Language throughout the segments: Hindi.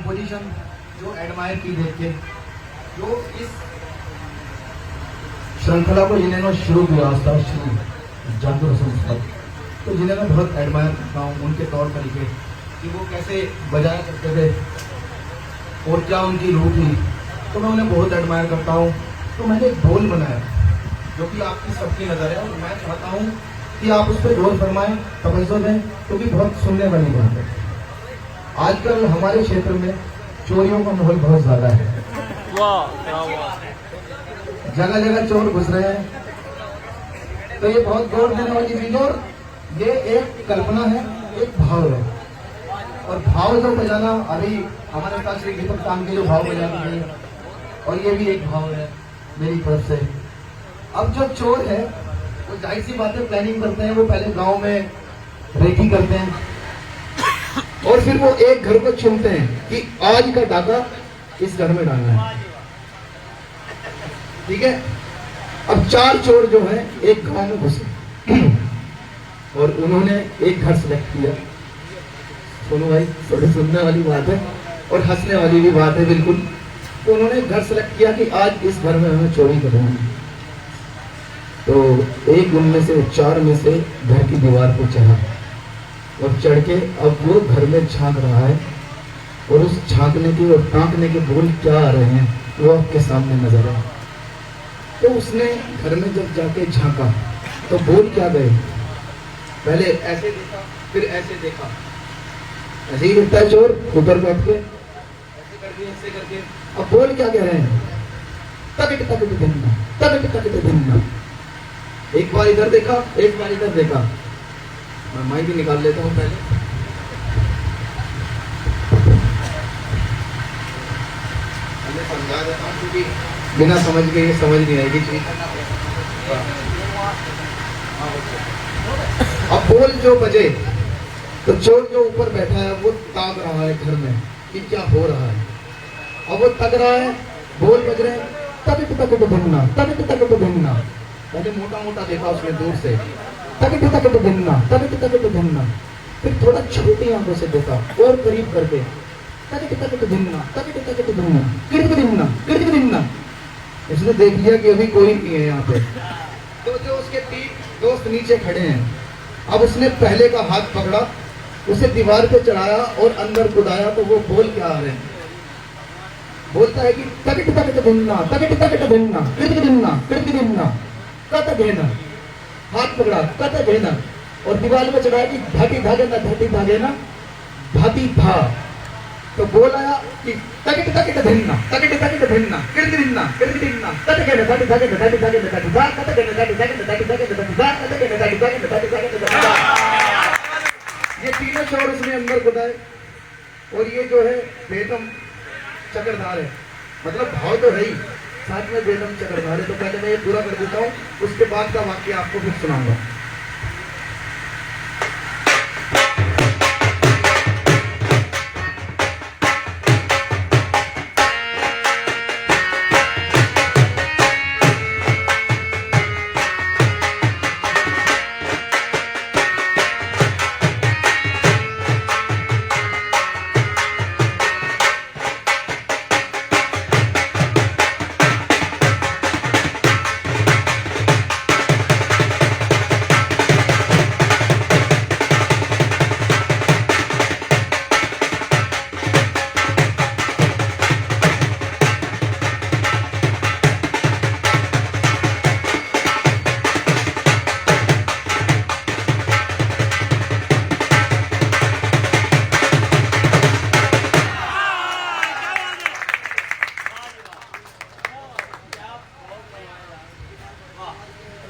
कंपोजिशन जो एडमायर की देख के, जो इस श्रृंखला को जिन्होंने शुरू किया था श्री जादू संस्था, तो जिन्हें मैं बहुत एडमायर करता हूँ, उनके तौर तरीके कि वो कैसे बजाया करते थे और क्या उनकी रूह थी, तो मैं उन्हें बहुत एडमायर करता हूँ। तो मैंने एक ढोल बनाया जो कि आपकी सबकी नज़र है, और मैं चाहता हूँ कि आप उस पर गौर फरमाएं, तवज्जो दें, क्योंकि बहुत सुनने वाली बात है। आजकल हमारे क्षेत्र में चोरियों का माहौल बहुत ज़्यादा है, जगह जगह चोर घुस रहे हैं, तो ये बहुत गौर देने वाली चीज। और ये एक कल्पना है, एक भाव है, और भाव जो बजाना अभी हमारे पास श्री दीपक काम के जो भाव बजाने हैं, और ये भी एक भाव है मेरी तरफ से। अब जो चोर है वो जाहिर सी बातें प्लानिंग करते हैं, वो पहले गांव में रेकी करते हैं और फिर वो एक घर को चुनते हैं कि आज का डाका इस घर में डालना है, ठीक है। अब 4 चोर जो है एक गांव में घुसे और उन्होंने एक घर सेलेक्ट किया। सुनो भाई, थोड़ी सुनने वाली बात है और हंसने वाली भी बात है बिल्कुल। तो उन्होंने घर सेलेक्ट किया कि आज इस घर में हमें चोरी करनी है। तो एक उनमें से 4 में से घर की दीवार पर चढ़ा और चढ़ के अब वो घर में झांक रहा है, और उस झांकने के और ताकने के बोल क्या आ रहे हैं वो आपके सामने नजर आए। तो उसने घर में जब जाके झांका तो बोल क्या गए, पहले ऐसे देखा, फिर ऐसे देखा, ऐसे ही उठता है चोर ऊपर बैठ के, ऐसे करके ऐसे करके। अब बोल क्या कह रहे हैं, तकट तकट भिन्ना, तकट तकट भिन्ना। एक बार इधर देखा, एक बार इधर देखा। मैं माइक भी निकाल लेता हूँ पहले। मैं समझा देता हूँ क्योंकि बिना समझ के ये समझ नहीं आएगी चीज। अब बोल जो बजे तो चोर जो ऊपर बैठा है वो ताक रहा है घर में कि क्या हो रहा है। अब वो तक रहा है, बोल बज रहे हैं, तकट तकट भिन्ना, तकट तकट भिन्ना। पहले मोटा मोटा देखा उसने दूर से, तकट तकट भिन्ना, तकट तकट भिन्ना। फिर थोड़ा छोटी आंखों से देखा और करीब करके, तकट तकट भिन्ना, तकट तकट भिन्ना, किड़क भिन्ना, किड़क भिन्ना। उसने देख लिया कि अभी कोई नहीं है यहाँ पे। तो जो उसके 3 दोस्त नीचे खड़े हैं, अब उसने पहले का हाथ पकड़ा, उसे दीवार पे चढ़ाया और अंदर कूदाया। तो वो बोल क्या आ रहे हैं, बोलता है कि तकट तकट भिन्ना, तकट तकट भिन्ना, किड़क भिन्ना, किड़क भिन्ना, कत घेना। हाथ पकड़ा, कत घेना, और दीवार में चढ़ाया कि धाटी धागे ना, धाटी धागे ना, धाती धा। तो बोल आया कि तकट तकट भिन्ना, तकट तकट भिन्ना, किड़क भिन्ना, किड़क भिन्ना, कत घेना, धाटी धागे ना, धाटी धागे ना, धाटी धा, कत घेना, धाटी धागे ना, धाटी धागे ना, धाटी धा, कत घेना, धाटी धागे ना, धाटी धागे ना, धाटी धा। ये तीनों चोर उसने अंदर कूदाए, और ये जो है बेदम चक्रधार है, मतलब भाव तो है ही, साथ में बेदम चक्रधार है। तो पहले मैं ये पूरा कर देता हूँ, उसके बाद का वाक्य आपको फिर सुनाऊंगा।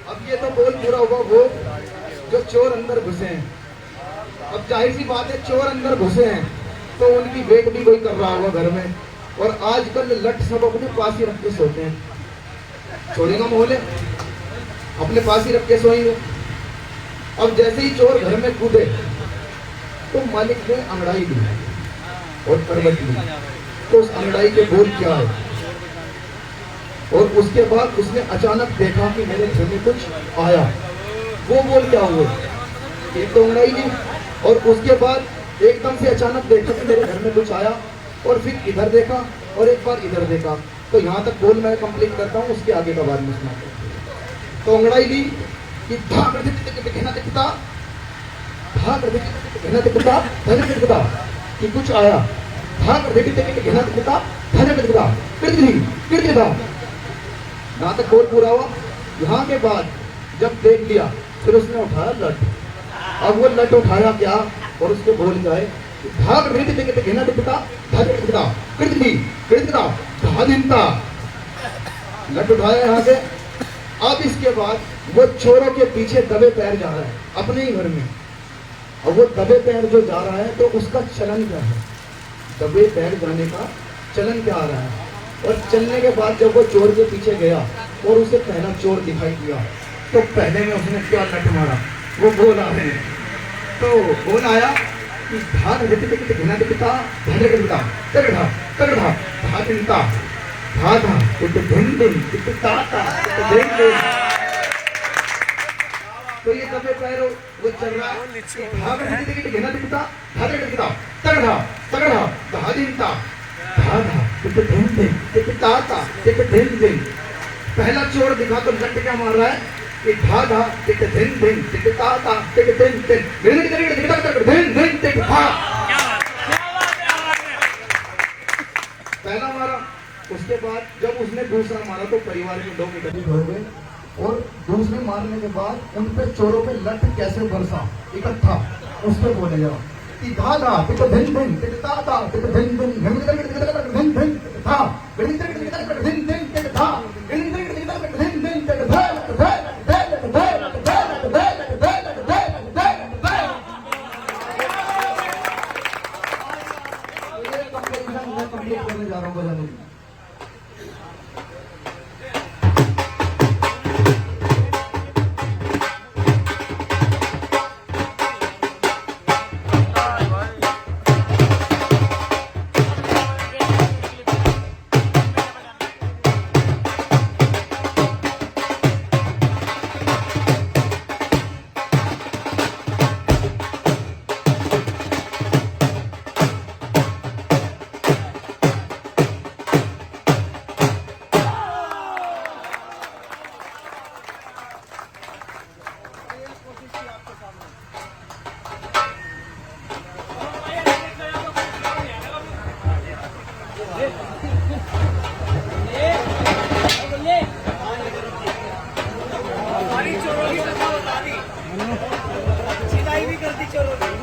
अब ये तो बोल पूरा हुआ वो जो चोर अंदर घुसे हैं। अब जाहिर सी बात है, चोर अंदर घुसे हैं तो उनकी वेट भी कोई कर रहा होगा घर में, और आजकल लट सब अपने पास ही रख के सोते हैं। चोरी का माहौल है, अपने पास ही रख के सोएंगे। अब जैसे ही चोर घर में कूदे तो मालिक ने अंगड़ाई दी और करवट दी। तो उस अंगड़ाई के बोल क्या है, और उसके बाद उसने अचानक देखा कि मेरे घर में कुछ आया। वो बोल क्या हुए, एक तो अंगड़ाई दी, और उसके बाद एकदम से अचानक देखा कि मेरे घर में कुछ आया, और फिर इधर देखा और एक बार इधर देखा। तो यहाँ तक बोल मैं कंप्लीट करता हूँ, उसके आगे का बाद में सुनाता हूँ। तो अंगड़ाई ली कि भाग कहना दिखता, भाग कहना दिखता, धन दिखता कि कुछ आया, भाग कहना दिखता, धन दिखता, किड़किड़ा। यहाँ तक बोल पूरा हुआ। यहाँ के बाद जब देख लिया फिर उसने उठाया लट। अब वो लट उठाया क्या और उसके बोल जाए भाग कहना दिखता, धन दिखता, किड़किड़ा, धादिनता। लट उठाया यहाँ से। अब इसके बाद वो चोरों के पीछे दबे पैर जा रहा है अपने ही घर में। और वो दबे पैर जो जा रहा है तो उसका चलन क्या है, दबे पैर जाने का चलन क्या आ रहा है। और चलने के बाद जब वो चोर के पीछे गया और उसे पहला चोर दिखाई दिया तो पहले में उसने क्या लट मारा, वो बोल आ रहे हैं। तो बोल आया कि भाग घना दिखता, धन दिखता, तगड़ा तगड़ा धादिनता, धाधा धिन दिन ताता धिन दिन। तो ये दबे पैरों वो चल रहा है। भाग घना दिखता, धन दिखता, तगड़ा तगड़ा धादिनता, धाधा धिन दिन ताता धिन दिन। पहला चोर दिखा तो लट क्या मार रहा है कि धाधा धिन दिन ताता धिन दिन, पहला मारा। उसके बाद जब उसने दूसरा मारा तो परिवार के लोग एकत्रित हो गए और दूसरे मारने के बाद उन पे चोरों पे लट कैसे बरसा इकट्ठा, उसको बोले जाओ कि धाधा धिन दिन ताता धिन दिन था करने जा रहा हूँ बजाने। सिलाई भी करती चोरों की।